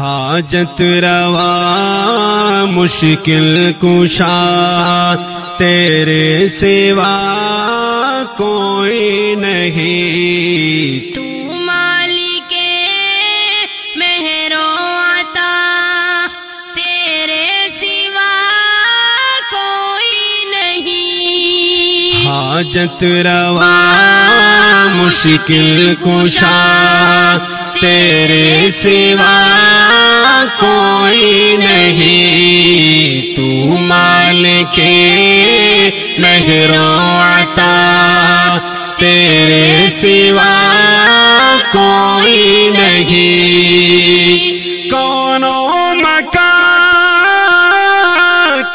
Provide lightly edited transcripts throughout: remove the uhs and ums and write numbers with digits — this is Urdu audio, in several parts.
حاجت روا مشکل کشا تیرے سوا کوئی نہیں، تو مالک مہر و عطا تیرے سوا کوئی نہیں، حاجت روا مشکل کشا تیرے سوا کوئی نہیں، تو مالک مہر و عطا تیرے سوا کوئی نہیں، کون و مکان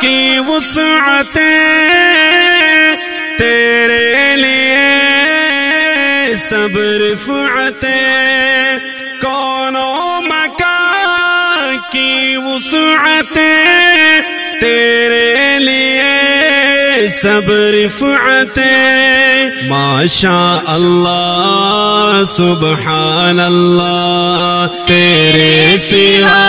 کی وسعتیں تیرے لیے سب رفعتیں، کون و مکان کی وسعتیں تیرے لیے سب رفعتیں، ماشاء اللہ سبحان اللہ تیرے سوا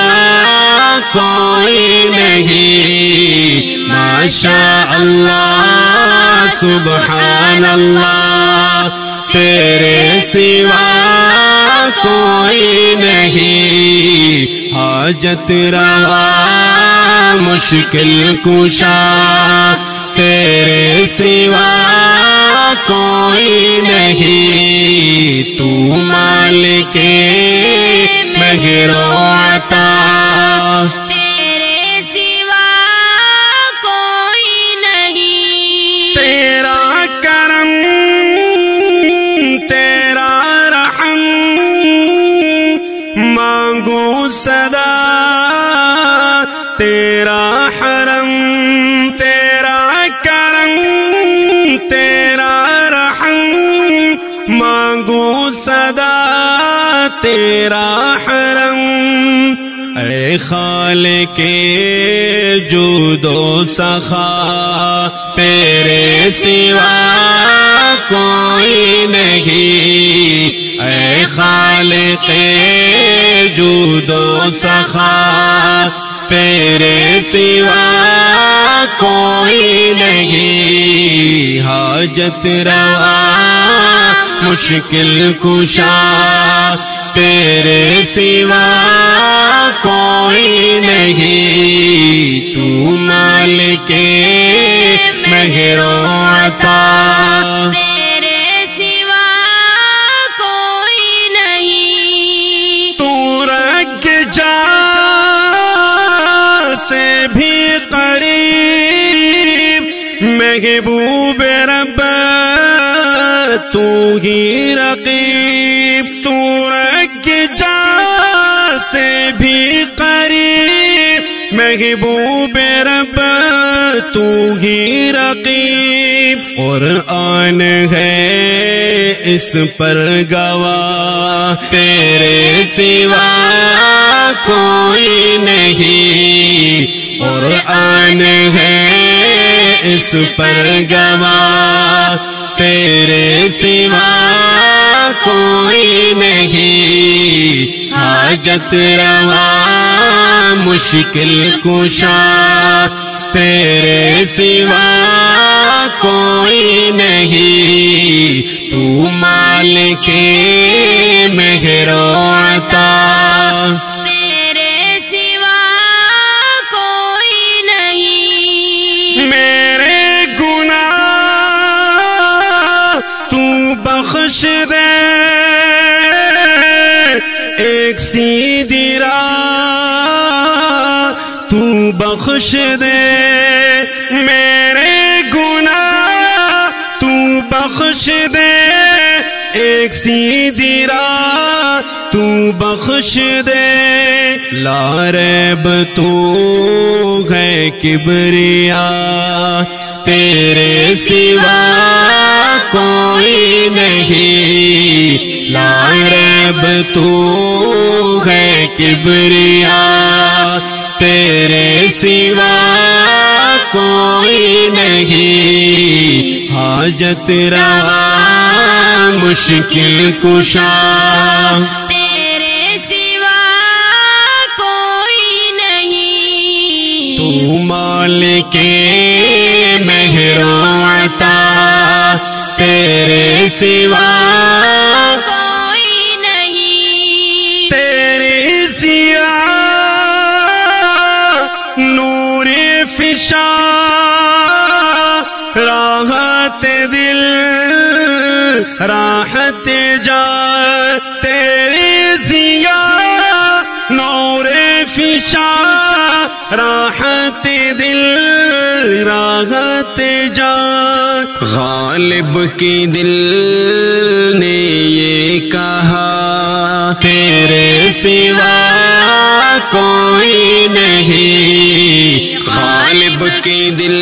کوئی نہیں، ماشاء اللہ سبحان اللہ تیرے سوا کوئی نہیں، حاجت روا مشکل کشا تیرے سوا کوئی نہیں، تو مالک مہر و عطا تیرے سوا کوئی نہیں، تیرا کرم تیرا رحم مانگو صدا تیرا حرم، تیرا کرم تیرا رحم مانگو صدا تیرا حرم، اے خالق جود و سخا تیرے سوا کوئی نہیں، اے خالق جود و سخا تیرے سوا کوئی نہیں، حاجت روا مشکل کشا تیرے سوا کوئی نہیں، تو مالک مہر و عطا تیرے سوا کوئی نہیں، تو رگ جا سے بھی قریب محبوب رب تو ہی رقیب، تو رگ جا سے بھی قریب محبوب رب تو ہی رقیب، قرآن ہے اس پر گواہ تیرے سوا کوئی نہیں، قرآن ہے اس پر گواہ تیرے سوا کوئی نہیں، حاجت روا مشکل کشا تیرے سوا کوئی نہیں، تو مالک مہر و عطا تیرے سوا کوئی نہیں، میرے گناہ تو بخش دے ایک سیدھی راہ تو بخش دے، میرے گناہ تو بخش دے ایک سیدھی راہ تو بخش دے، لا ریب تو ہے کبریا تیرے سوا کوئی نہیں، لا ریب تو ہے کبریا تیرے سوا کوئی نہیں، حاجت روا مشکل کشا تیرے سوا شاہ راحت دل راحت جان غالب کی دل نے یہ کہا تیرے سوا کوئی نہیں غالب کی دل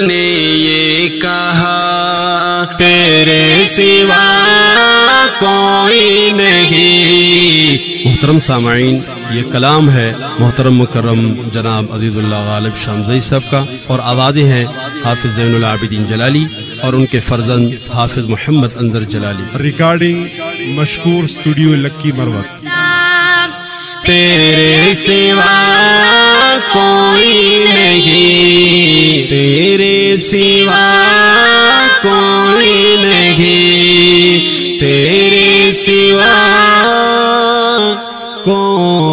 نے یہ کہا تیرے سوا کوئی نہیں۔ محترم سامعین، یہ کلام ہے محترم مکرم جناب عزیز اللہ غالب شامزئی صاحب کا، اور آوازیں ہیں حافظ زین العابدین جلالی اور ان کے فرزند حافظ محمد انظر جلالی۔ ریکارڈنگ مشکور اسٹوڈیو لکی مروت۔ تیرے سوا کوئی نہیں تیرے سوا کوئی نہیں تیرے سوا کوئی